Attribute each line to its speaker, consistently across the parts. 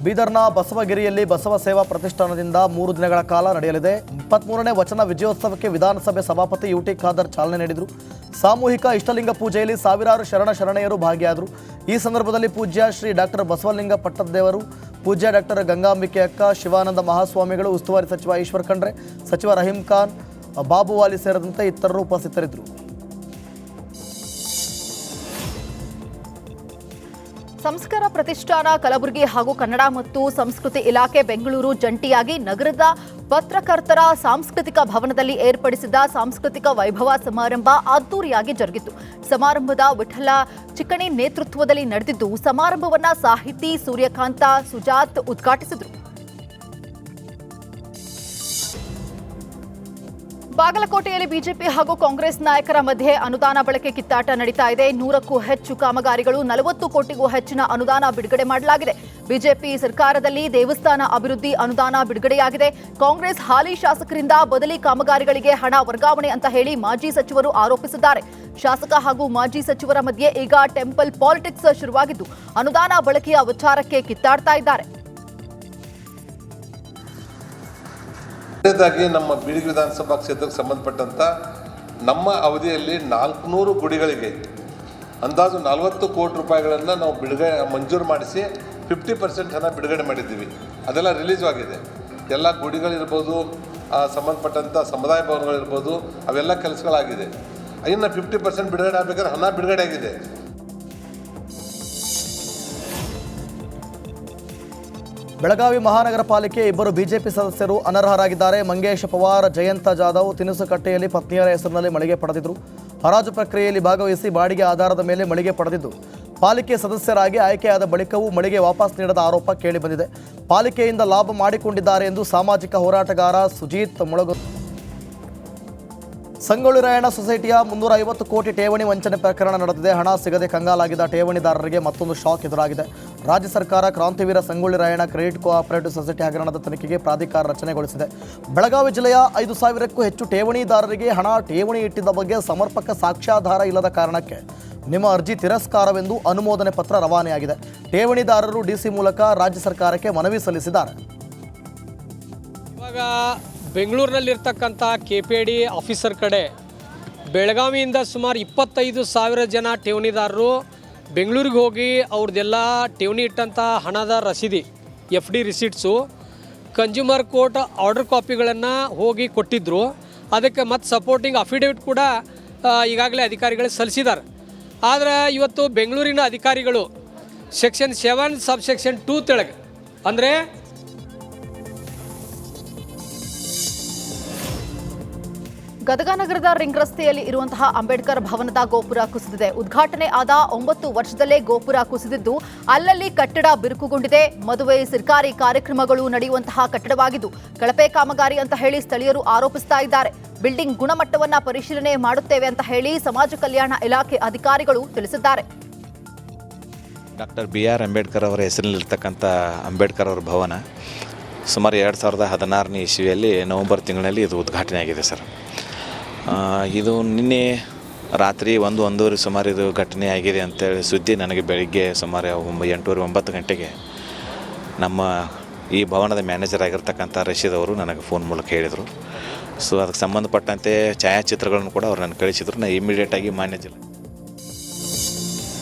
Speaker 1: ಬೀದರ್ನ ಬಸವಗಿರಿಯಲ್ಲಿ ಬಸವ ಸೇವಾ ಪ್ರತಿಷ್ಠಾನದಿಂದ 3 ದಿನಗಳ ಕಾಲ ನಡೆಯಲಿದೆ. 23ನೇ ವಚನ ವಿಜಯೋತ್ಸವಕ್ಕೆ ವಿಧಾನಸಭೆ ಸಭಾಪತಿ ಯುಟಿ ಖಾದರ್ ಚಾಲನೆ ನೀಡಿದರು. ಸಾಮೂಹಿಕ ಇಷ್ಟಲಿಂಗ ಪೂಜೆಯಲ್ಲಿ ಸಾವಿರಾರು ಶರಣೆಯರು ಭಾಗಿಯಾದರು. ಈ ಸಂದರ್ಭದಲ್ಲಿ ಪೂಜ್ಯ ಶ್ರೀ ಡಾಕ್ಟರ್ ಬಸವಲಿಂಗ ಪಟ್ಟದೇವರು, ಪೂಜ್ಯ ಡಾಕ್ಟರ್ ಗಂಗಾಂಬಿಕೆ ಅಕ್ಕ, ಶಿವಾನಂದ ಮಹಾಸ್ವಾಮಿಗಳು, ಉಸ್ತುವಾರಿ ಸಚಿವ ಈಶ್ವರ್ ಖಂಡ್ರೆ, ಸಚಿವ ರಹೀಂ ಖಾನ್, ಬಾಬುವಾಲಿ ಸೇರಿದಂತೆ ಇತರರು ಉಪಸ್ಥಿತರಿದ್ದರು.
Speaker 2: ಸಂಸ್ಕಾರ ಪ್ರತಿಷ್ಠಾನ ಕಲಬುರಗಿ ಹಾಗೂ ಕನ್ನಡ ಮತ್ತು ಸಂಸ್ಕೃತಿ ಇಲಾಖೆ ಬೆಂಗಳೂರು ಜಂಟಿಯಾಗಿ ನಗರದ ಪತ್ರಕರ್ತರ ಸಾಂಸ್ಕೃತಿಕ ಭವನದಲ್ಲಿ ಏರ್ಪಡಿಸಿದ ಸಾಂಸ್ಕೃತಿಕ ವೈಭವ ಸಮಾರಂಭ ಅದ್ದೂರಿಯಾಗಿ ಜರುಗಿತು. ಸಮಾರಂಭದ ವಿಠಲ ಚಿಕ್ಕಣಿ ನೇತೃತ್ವದಲ್ಲಿ ನಡೆದಿದ್ದು, ಸಮಾರಂಭವನ್ನ ಸಾಹಿತಿ ಸೂರ್ಯಕಾಂತ ಸುಜಾತ್ ಉದ್ಘಾಟಿಸಿದರು. ಬಾಗಲಕೋಟೆಯಲ್ಲಿ ಬಿಜೆಪಿ ಹಾಗೂ ಕಾಂಗ್ರೆಸ್ ನಾಯಕರ ಮಧ್ಯೆ ಅನುದಾನ ಬಳಕೆ ಕಿತ್ತಾಟ ನಡೀತಾ ಇದೆ. 100ಕ್ಕೂ ಹೆಚ್ಚು ಕಾಮಗಾರಿಗಳು, 40 ಕೋಟಿಗೂ ಹೆಚ್ಚಿನ ಅನುದಾನ ಬಿಡುಗಡೆ ಮಾಡಲಾಗಿದೆ. ಬಿಜೆಪಿ ಸರ್ಕಾರದಲ್ಲಿ ದೇವಸ್ಥಾನ ಅಭಿವೃದ್ಧಿ ಅನುದಾನ ಬಿಡುಗಡೆಯಾಗಿದೆ. ಕಾಂಗ್ರೆಸ್ ಹಾಲಿ ಶಾಸಕರಿಂದ ಬದಲಿ ಕಾಮಗಾರಿಗಳಿಗೆ ಹಣ ವರ್ಗಾವಣೆ ಅಂತ ಹೇಳಿ ಮಾಜಿ ಸಚಿವರು ಆರೋಪಿಸಿದ್ದಾರೆ. ಶಾಸಕ ಹಾಗೂ ಮಾಜಿ ಸಚಿವರ ಮಧ್ಯೆ ಈಗ ಟೆಂಪಲ್ ಪಾಲಿಟಿಕ್ಸ್ ಶುರುವಾಗಿದ್ದು, ಅನುದಾನ ಬಳಕೆಯ ವಿಚಾರಕ್ಕೆ ಕಿತ್ತಾಡ್ತಾ ಇದ್ದಾರೆ.
Speaker 3: ನಮ್ಮ ಬೀಳಿಗೆ ವಿಧಾನಸಭಾ ಕ್ಷೇತ್ರಕ್ಕೆ ಸಂಬಂಧಪಟ್ಟಂಥ ನಮ್ಮ ಅವಧಿಯಲ್ಲಿ 400 ಗುಡಿಗಳಿಗೆ ಅಂದಾಜು 40 ಕೋಟಿ ರೂಪಾಯಿಗಳನ್ನು ನಾವು ಮಂಜೂರು ಮಾಡಿಸಿ 50% ಹಣ ಬಿಡುಗಡೆ ಮಾಡಿದ್ದೀವಿ. ಅದೆಲ್ಲ ರಿಲೀಸ್ ಆಗಿದೆ. ಎಲ್ಲ ಗುಡಿಗಳಿರ್ಬೋದು, ಸಂಬಂಧಪಟ್ಟಂಥ ಸಮುದಾಯ ಭವನಗಳಿರ್ಬೋದು, ಅವೆಲ್ಲ ಕೆಲಸಗಳಾಗಿದೆ. ಇನ್ನು 50% ಬಿಡುಗಡೆ ಆಗಬೇಕಾದ್ರೆ ಹಣ ಬಿಡುಗಡೆ ಆಗಿದೆ.
Speaker 1: ಬೆಳಗಾವಿ ಮಹಾನಗರ ಪಾಲಿಕೆ 2 ಬಿಜೆಪಿ ಸದಸ್ಯರು ಅನರ್ಹರಾಗಿದ್ದಾರೆ. ಮಂಗೇಶ್ ಪವಾರ್, ಜಯಂತ ಜಾಧವ್ ತಿನಿಸುಕಟ್ಟೆಯಲ್ಲಿ ಪತ್ನಿಯರ ಹೆಸರಿನಲ್ಲಿ ಮಳಿಗೆ ಪಡೆದಿದ್ದರು. ಹರಾಜು ಪ್ರಕ್ರಿಯೆಯಲ್ಲಿ ಭಾಗವಹಿಸಿ ಬಾಡಿಗೆ ಆಧಾರದ ಮೇಲೆ ಮಳಿಗೆ ಪಡೆದಿದ್ದು, ಪಾಲಿಕೆ ಸದಸ್ಯರಾಗಿ ಆಯ್ಕೆಯಾದ ಬಳಿಕವೂ ಮಳಿಗೆ ವಾಪಸ್ ನೀಡದ ಆರೋಪ ಕೇಳಿಬಂದಿದೆ. ಪಾಲಿಕೆಯಿಂದ ಲಾಭ ಮಾಡಿಕೊಂಡಿದ್ದಾರೆ ಎಂದು ಸಾಮಾಜಿಕ ಹೋರಾಟಗಾರ ಸುಜೀತ್ ಮುಳಗು ಸಂಗೊಳ್ಳಿ ರಾಯಣ್ಣ ಸೊಸೈಟಿಯ 350 ಕೋಟಿ ಠೇವಣಿ ವಂಚನೆ ಪ್ರಕರಣ ನಡೆದಿದೆ. ಹಣ ಸಿಗದೆ ಕಂಗಾಲಾಗಿದ್ದ ಠೇವಣಿದಾರರಿಗೆ ಮತ್ತೊಂದು ಶಾಕ್ ಎದುರಾಗಿದೆ. ರಾಜ್ಯ ಸರ್ಕಾರ ಕ್ರಾಂತಿವೀರ Sangolli Rayanna credit cooperative society ಹಗರಣದ ತನಿಖೆಗೆ ಪ್ರಾಧಿಕಾರ ರಚನೆಗೊಳಿಸಿದೆ. ಬೆಳಗಾವಿ ಜಿಲ್ಲೆಯ 5,000ಕ್ಕೂ ಹೆಚ್ಚು ಠೇವಣಿದಾರರಿಗೆ ಹಣ ಠೇವಣಿ ಇಟ್ಟಿದ್ದ ಬಗ್ಗೆ ಸಮರ್ಪಕ ಸಾಕ್ಷ್ಯಾಧಾರ ಇಲ್ಲದ ಕಾರಣಕ್ಕೆ ನಿಮ್ಮ ಅರ್ಜಿ ತಿರಸ್ಕಾರವೆಂದು ಅನುಮೋದನೆ ಪತ್ರ ರವಾನೆಯಾಗಿದೆ. ಠೇವಣಿದಾರರು ಡಿಸಿ ಮೂಲಕ ರಾಜ್ಯ ಸರ್ಕಾರಕ್ಕೆ ಮನವಿ ಸಲ್ಲಿಸಿದ್ದಾರೆ.
Speaker 4: ಇವಾಗ ಬೆಂಗಳೂರಿನಲ್ಲಿರ್ತಕ್ಕಂಥ KPID ಆಫೀಸರ್ ಕಡೆ ಬೆಳಗಾವಿಯಿಂದ ಸುಮಾರು 25,000 ಜನ ಠೇವಣಿದಾರರು ಬೆಂಗಳೂರಿಗೆ ಹೋಗಿ ಅವ್ರದ್ದೆಲ್ಲ ಠೇವಣಿ ಇಟ್ಟಂಥ ಹಣದ ರಸೀದಿ FD ರಿಸೀಟ್ಸು ಕನ್ಸ್ಯೂಮರ್ ಕೋರ್ಟ್ ಆರ್ಡರ್ ಕಾಪಿಗಳನ್ನು ಹೋಗಿ ಕೊಟ್ಟಿದ್ದರು. ಅದಕ್ಕೆ ಮತ್ತು ಸಪೋರ್ಟಿಂಗ್ ಅಫಿಡೇವಿಟ್ ಕೂಡ ಈಗಾಗಲೇ ಅಧಿಕಾರಿಗಳು ಸಲ್ಲಿಸಿದ್ದಾರೆ. ಆದರೆ ಇವತ್ತು ಬೆಂಗಳೂರಿನ ಅಧಿಕಾರಿಗಳು ಸೆಕ್ಷನ್ 7 ಸಬ್ಸೆಕ್ಷನ್ 2 ತೆಳಗೆ ಅಂದರೆ
Speaker 2: ಗದಗ ನಗರದ ರಿಂಗ್ ರಸ್ತೆಯಲ್ಲಿ ಇರುವಂತಹ ಅಂಬೇಡ್ಕರ್ ಭವನದ ಗೋಪುರ ಕುಸಿದಿದೆ. ಉದ್ಘಾಟನೆ ಆದ 9 ವರ್ಷದಲ್ಲೇ ಗೋಪುರ ಕುಸಿದಿದ್ದು, ಅಲ್ಲಲ್ಲಿ ಕಟ್ಟಡ ಬಿರುಕುಗೊಂಡಿದೆ. ಮದುವೆ, ಸರ್ಕಾರಿ ಕಾರ್ಯಕ್ರಮಗಳು ನಡೆಯುವಂತಹ ಕಟ್ಟಡವಾಗಿದ್ದು, ಕಳಪೆ ಕಾಮಗಾರಿ ಅಂತ ಹೇಳಿ ಸ್ಥಳೀಯರು ಆರೋಪಿಸ್ತಾ ಇದ್ದಾರೆ. ಬಿಲ್ಡಿಂಗ್ ಗುಣಮಟ್ಟವನ್ನ ಪರಿಶೀಲನೆ ಮಾಡುತ್ತೇವೆ ಅಂತ ಹೇಳಿ ಸಮಾಜ ಕಲ್ಯಾಣ ಇಲಾಖೆ ಅಧಿಕಾರಿಗಳು ತಿಳಿಸಿದ್ದಾರೆ.
Speaker 5: ಡಾಕ್ಟರ್ BR ಅಂಬೇಡ್ಕರ್ ಅವರ ಹೆಸರಿನಲ್ಲಿರ್ತಕ್ಕಂಥ ಅಂಬೇಡ್ಕರ್ ಅವರ ಭವನ ಸುಮಾರು 2016ನೇ ಇಸ್ವಿಯಲ್ಲಿ ನವೆಂಬರ್ ತಿಂಗಳಲ್ಲಿ ಇದು ಉದ್ಘಾಟನೆ ಆಗಿದೆ ಸರ್. ಇದು ನಿನ್ನೆ ರಾತ್ರಿ 1-1:30 ಸುಮಾರು ಇದು ಘಟನೆ ಆಗಿದೆ ಅಂತೇಳಿ ಸುದ್ದಿ ನನಗೆ ಬೆಳಿಗ್ಗೆ ಸುಮಾರು 8:30-9 ಗಂಟೆಗೆ ನಮ್ಮ ಈ ಭವನದ ಮ್ಯಾನೇಜರ್ ಆಗಿರ್ತಕ್ಕಂಥ ರಶೀದ್ ಅವರು ನನಗೆ ಫೋನ್ ಮೂಲಕ ಹೇಳಿದರು. ಸೊ ಅದಕ್ಕೆ ಸಂಬಂಧಪಟ್ಟಂತೆ ಛಾಯಾಚಿತ್ರಗಳನ್ನು ಕೂಡ ಅವ್ರು ನನಗೆ ಕಳಿಸಿದ್ರು. ನಾನು ಇಮಿಡಿಯೇಟಾಗಿ ಮಾನ್ಯ ಜಿಲ್ಲೆ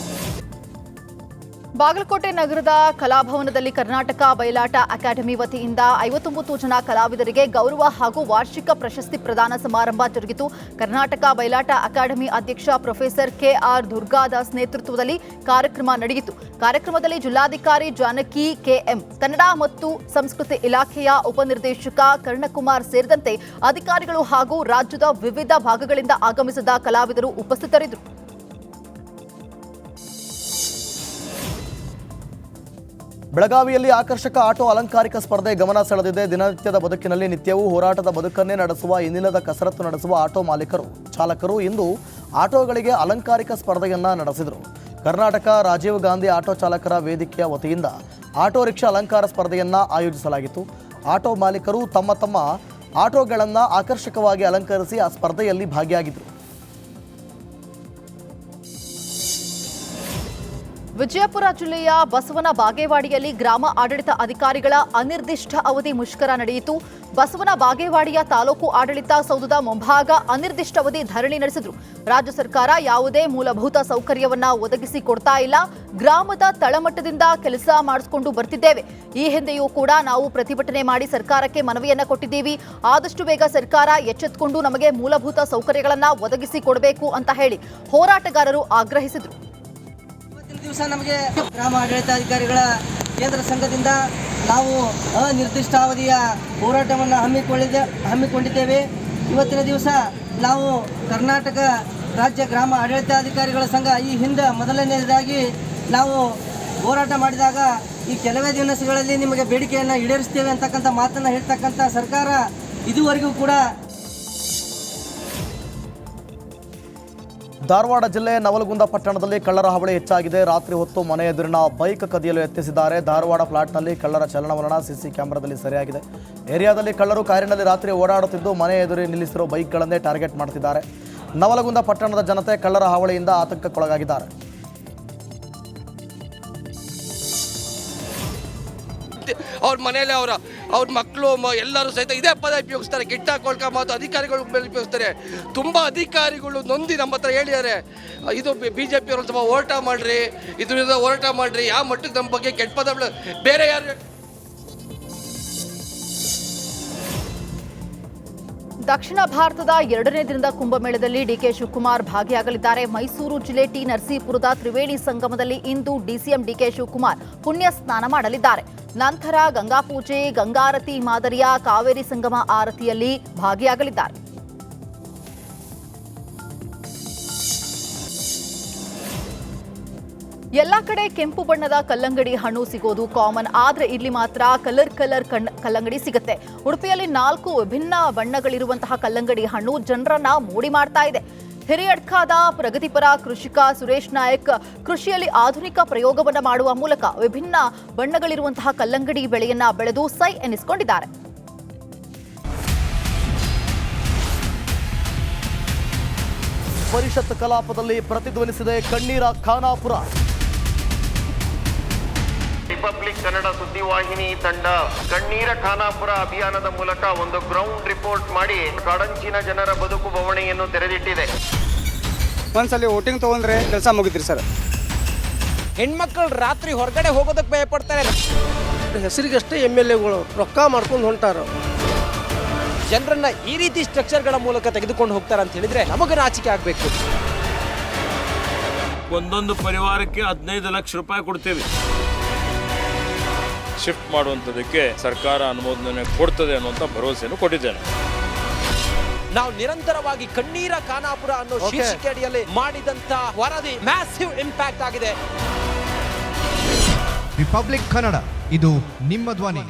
Speaker 2: ಬಾಗಲಕೋಟೆ ನಗರದ ಕಲಾಭವನದಲ್ಲಿ ಕರ್ನಾಟಕ ಬಯಲಾಟ ಅಕಾಡೆಮಿ ವತಿಯಿಂದ 59 ಜನ ಕಲಾವಿದರಿಗೆ ಗೌರವ ಹಾಗೂ ವಾರ್ಷಿಕ ಪ್ರಶಸ್ತಿ ಪ್ರದಾನ ಸಮಾರಂಭ ಜರುಗಿತು. ಕರ್ನಾಟಕ ಬಯಲಾಟ ಅಕಾಡೆಮಿ ಅಧ್ಯಕ್ಷ ಪ್ರೊಫೆಸರ್ KR ದುರ್ಗಾದಾಸ್ ನೇತೃತ್ವದಲ್ಲಿ ಕಾರ್ಯಕ್ರಮ ನಡೆಯಿತು. ಕಾರ್ಯಕ್ರಮದಲ್ಲಿ ಜಿಲ್ಲಾಧಿಕಾರಿ ಜಾನಕಿ KM, ಕನ್ನಡ ಮತ್ತು ಸಂಸ್ಕೃತಿ ಇಲಾಖೆಯ ಉಪನಿರ್ದೇಶಕ ಕರ್ಣಕುಮಾರ್ ಸೇರಿದಂತೆ ಅಧಿಕಾರಿಗಳು ಹಾಗೂ ರಾಜ್ಯದ ವಿವಿಧ ಭಾಗಗಳಿಂದ ಆಗಮಿಸಿದ ಕಲಾವಿದರು ಉಪಸ್ಥಿತರಿದ್ದರು.
Speaker 1: ಬೆಳಗಾವಿಯಲ್ಲಿ ಆಕರ್ಷಕ ಆಟೋ ಅಲಂಕಾರಿಕ ಸ್ಪರ್ಧೆ ಗಮನ ಸೆಳೆದಿದೆ. ದಿನನಿತ್ಯದ ಬದುಕಿನಲ್ಲಿ ನಿತ್ಯವೂ ಹೋರಾಟದ ಬದುಕನ್ನೇ ನಡೆಸುವ ಇನ್ನಿಲ್ಲದ ಕಸರತ್ತು ನಡೆಸುವ ಆಟೋ ಚಾಲಕರು ಇಂದು ಆಟೋಗಳಿಗೆ ಅಲಂಕಾರಿಕ ಸ್ಪರ್ಧೆಯನ್ನು ನಡೆಸಿದರು. ಕರ್ನಾಟಕ ರಾಜೀವ್ ಗಾಂಧಿ ಆಟೋ ಚಾಲಕರ ವೇದಿಕೆಯ ವತಿಯಿಂದ ಆಟೋ ರಿಕ್ಷಾ ಅಲಂಕಾರ ಸ್ಪರ್ಧೆಯನ್ನು ಆಯೋಜಿಸಲಾಗಿತ್ತು. ಆಟೋ ಮಾಲೀಕರು ತಮ್ಮ ಆಟೋಗಳನ್ನು ಆಕರ್ಷಕವಾಗಿ ಅಲಂಕರಿಸಿ ಆ ಸ್ಪರ್ಧೆಯಲ್ಲಿ ಭಾಗಿಯಾಗಿದ್ದರು.
Speaker 2: ವಿಜಯಪುರ ಜಿಲ್ಲೆಯ ಬಸವನ ಬಾಗೇವಾಡಿಯಲ್ಲಿ ಗ್ರಾಮ ಆಡಳಿತ ಅಧಿಕಾರಿಗಳ ಅನಿರ್ದಿಷ್ಟ ಅವಧಿ ಮುಷ್ಕರ ನಡೆಯಿತು. ಬಸವನ ಬಾಗೇವಾಡಿಯ ತಾಲೂಕು ಆಡಳಿತ ಸೌಧದ ಮುಂಭಾಗ ಅನಿರ್ದಿಷ್ಟ ಅವಧಿ ಧರಣಿ ನಡೆಸಿದ್ರು. ರಾಜ್ಯ ಸರ್ಕಾರ ಯಾವುದೇ ಮೂಲಭೂತ ಸೌಕರ್ಯವನ್ನ ಒದಗಿಸಿ ಕೊಡ್ತಾ ಇಲ್ಲ. ಗ್ರಾಮದ ತಳಮಟ್ಟದಿಂದ ಕೆಲಸ ಮಾಡಿಸಿಕೊಂಡು ಬರ್ತಿದ್ದೇವೆ. ಈ ಹಿಂದೆಯೂ ಕೂಡ ನಾವು ಪ್ರತಿಭಟನೆ ಮಾಡಿ ಸರ್ಕಾರಕ್ಕೆ ಮನವಿಯನ್ನ ಕೊಟ್ಟಿದ್ದೀವಿ. ಆದಷ್ಟು ಬೇಗ ಸರ್ಕಾರ ಎಚ್ಚೆತ್ತುಕೊಂಡು ನಮಗೆ ಮೂಲಭೂತ ಸೌಕರ್ಯಗಳನ್ನ ಒದಗಿಸಿ ಕೊಡಬೇಕು ಅಂತ ಹೇಳಿ ಹೋರಾಟಗಾರರು ಆಗ್ರಹಿಸಿದರು.
Speaker 6: ದಿವಸ ನಮಗೆ ಗ್ರಾಮ ಆಡಳಿತಾಧಿಕಾರಿಗಳ ಕೇಂದ್ರ ಸಂಘದಿಂದ ನಾವು ಅನಿರ್ದಿಷ್ಟ ಅವಧಿಯ ಹೋರಾಟವನ್ನು ಹಮ್ಮಿಕೊಂಡಿದ್ದೇವೆ. ಇವತ್ತಿನ ದಿವಸ ನಾವು ಕರ್ನಾಟಕ ರಾಜ್ಯ ಗ್ರಾಮ ಆಡಳಿತಾಧಿಕಾರಿಗಳ ಸಂಘ ಈ ಹಿಂದೆ ಮೊದಲನೇದಾಗಿ ನಾವು ಹೋರಾಟ ಮಾಡಿದಾಗ ಈ ಕೆಲವೇ ದಿನಗಳಲ್ಲಿ ನಿಮಗೆ ಬೇಡಿಕೆಯನ್ನು ಈಡೇರಿಸ್ತೇವೆ ಅಂತಕ್ಕಂಥ ಮಾತನ್ನು ಹೇಳ್ತಕ್ಕಂಥ ಸರ್ಕಾರ ಇದುವರೆಗೂ ಕೂಡ.
Speaker 1: ಧಾರವಾಡ ಜಿಲ್ಲೆ ನವಲಗುಂದ ಪಟ್ಟಣದಲ್ಲಿ ಕಳ್ಳರ ಹಾವಳಿ ಹೆಚ್ಚಾಗಿದೆ. ರಾತ್ರಿ ಹೊತ್ತು ಮನೆ ಎದುರಿನ ಬೈಕ್ ಕದಿಯಲು ಯತ್ನಿಸಿದ್ದಾರೆ. ಧಾರವಾಡ ಫ್ಲಾಟ್ನಲ್ಲಿ ಕಳ್ಳರ ಚಲನವಲನ ಸಿಸಿ ಕ್ಯಾಮೆರಾದಲ್ಲಿ ಸೆರೆಯಾಗಿದೆ. ಏರಿಯಾದಲ್ಲಿ ಕಳ್ಳರು ಕಾರಿನಲ್ಲಿ ರಾತ್ರಿ ಓಡಾಡುತ್ತಿದ್ದು ಮನೆ ಎದುರು ನಿಲ್ಲಿಸಿರೋ ಬೈಕ್ಗಳನ್ನೇ ಟಾರ್ಗೆಟ್ ಮಾಡ್ತಿದ್ದಾರೆ. ನವಲಗುಂದ ಪಟ್ಟಣದ ಜನತೆ ಕಳ್ಳರ ಹಾವಳಿಯಿಂದ ಆತಂಕಕ್ಕೊಳಗಾಗಿದ್ದಾರೆ.
Speaker 7: ಅವ್ರ ಮನೇಲಿ ಅವ್ರ ಮಕ್ಕಳು ಎಲ್ಲರೂ ಸಹಿತ ಇದೇ ಪದ ಉಪಯೋಗಿಸ್ತಾರೆ. ಗಿಟ್ಟ ಕೊಳ್ಕ ಮಾತು ಅಧಿಕಾರಿಗಳು ಮೇಲೆ ಉಪಯೋಗಿಸ್ತಾರೆ. ತುಂಬ ಅಧಿಕಾರಿಗಳು ನೊಂದಿ ನಮ್ಮ ಹತ್ರ ಹೇಳಿದ್ದಾರೆ, ಇದು BJP ಅವರು ಸ್ವಲ್ಪ ಹೋರಾಟ ಮಾಡ್ರಿ, ಇದರಿಂದ ಹೋರಾಟ ಮಾಡ್ರಿ. ಯಾವ ಮಟ್ಟಕ್ಕೆ ನಮ್ಮ ಬಗ್ಗೆ ಕೆಟ್ಟ ಪದಗಳು ಬೇರೆ ಯಾರು.
Speaker 2: ದಕ್ಷಿಣ ಭಾರತದ 2ನೇ ದಿನದ ಕುಂಭಮೇಳದಲ್ಲಿ ಡಿಕೆ ಶಿವಕುಮಾರ್ ಭಾಗಿಯಾಗಲಿದ್ದಾರೆ. ಮೈಸೂರು ಜಿಲ್ಲೆ ಟಿ ನರಸೀಪುರದ ತ್ರಿವೇಣಿ ಸಂಗಮದಲ್ಲಿ ಇಂದು ಡಿಸಿಎಂ ಡಿಕೆ ಶಿವಕುಮಾರ್ ಪುಣ್ಯ ಸ್ನಾನ ಮಾಡಲಿದ್ದಾರೆ. ನಂತರ ಗಂಗಾಪೂಜೆ, ಗಂಗಾರತಿ ಮಾದರಿಯ ಕಾವೇರಿ ಸಂಗಮ ಆರತಿಯಲ್ಲಿ ಭಾಗಿಯಾಗಲಿದ್ದಾರೆ. ಎಲ್ಲಾ ಕಡೆ ಕೆಂಪು ಬಣ್ಣದ ಕಲ್ಲಂಗಡಿ ಹಣ್ಣು ಸಿಗೋದು ಕಾಮನ್. ಆದ್ರೆ ಇಲ್ಲಿ ಮಾತ್ರ ಕಲರ್ ಕಲ್ಲಂಗಡಿ ಸಿಗುತ್ತೆ. ಉಡುಪಿಯಲ್ಲಿ 4 ವಿಭಿನ್ನ ಬಣ್ಣಗಳಿರುವಂತಹ ಕಲ್ಲಂಗಡಿ ಹಣ್ಣು ಜನರನ್ನ ಮೋಡಿ ಮಾಡ್ತಾ ಇದೆ. ಹಿರಿಯಡ್ಕಾದ ಪ್ರಗತಿಪರ ಕೃಷಿಕ ಸುರೇಶ್ ನಾಯಕ್ ಕೃಷಿಯಲ್ಲಿ ಆಧುನಿಕ ಪ್ರಯೋಗವನ್ನು ಮಾಡುವ ಮೂಲಕ ವಿಭಿನ್ನ ಬಣ್ಣಗಳಿರುವಂತಹ ಕಲ್ಲಂಗಡಿ ಬೆಳೆಯನ್ನ ಬೆಳೆದು ಸೈ ಎನಿಸಿಕೊಂಡಿದ್ದಾರೆ.
Speaker 1: ಪರಿಷತ್ ಕಲಾಪದಲ್ಲಿ ಪ್ರತಿಧ್ವನಿಸಿದೆ ಕಣ್ಣೀರ ಖಾನಾಪುರ.
Speaker 8: ರಿಪಬ್ಲಿಕ್ ಕನ್ನಡ ಸುದ್ದಿವಾಹಿನಿ ತಂಡ ಕಣ್ಣೀರ ಖಾನಾಪುರ ಅಭಿಯಾನದ ಮೂಲಕ ಒಂದು ಗ್ರೌಂಡ್ ರಿಪೋರ್ಟ್ ಮಾಡಿ ಕಾಡಂಚಿನ ಜನರ ಬದುಕು ಬವಣೆಯನ್ನು ತೆರೆದಿಟ್ಟಿದೆ.
Speaker 9: ಒಂದ್ಸಲಿ ವೋಟಿಂಗ್ ತಗೊಂಡ್ರೆ ಕೆಲಸ ಮುಗಿದ್ರಿ ಸರ್.
Speaker 10: ಹೆಣ್ಮಕ್ಳು ರಾತ್ರಿ ಹೊರಗಡೆ ಹೋಗೋದಕ್ಕೆ ಭಯ ಪಡ್ತಾರೆ.
Speaker 6: ಹೆಸರಿಗಷ್ಟೇ MLAಗಳು ರೊಕ್ಕ ಮಾಡ್ಕೊಂಡು ಹೊಂಟಾರ.
Speaker 10: ಜನರನ್ನ ಈ ರೀತಿ ಸ್ಟ್ರಕ್ಚರ್ಗಳ ಮೂಲಕ ತೆಗೆದುಕೊಂಡು ಹೋಗ್ತಾರೆ ಅಂತ ಹೇಳಿದ್ರೆ ನಮಗೆ ನಾಚಿಕೆ ಆಗಬೇಕು.
Speaker 11: ಒಂದೊಂದು ಪರಿವಾರಕ್ಕೆ 15 ಲಕ್ಷ ರೂಪಾಯಿ ಕೊಡ್ತೇವೆ. ಶಿಫ್ಟ್ ಮಾಡುವಂಥದ್ದಕ್ಕೆ ಸರ್ಕಾರ ಅನುಮೋದನೆ ಕೊಡ್ತದೆ ಅನ್ನುವಂಥ ಭರವಸೆಯನ್ನು ಕೊಟ್ಟಿದ್ದೇನೆ.
Speaker 10: ನಾವು ನಿರಂತರವಾಗಿ ಕಣ್ಣೀರ ಖಾನಾಪುರ ಅನ್ನೋ ಶೀರ್ಷಿಕೆ ಅಡಿಯಲ್ಲಿ ಮಾಡಿದಂತ ವರದಿ ಮ್ಯಾಸಿವ್ ಇಂಪ್ಯಾಕ್ಟ್ ಆಗಿದೆ.
Speaker 12: ರಿಪಬ್ಲಿಕ್ ಕನ್ನಡ, ಇದು ನಿಮ್ಮ ಧ್ವನಿ.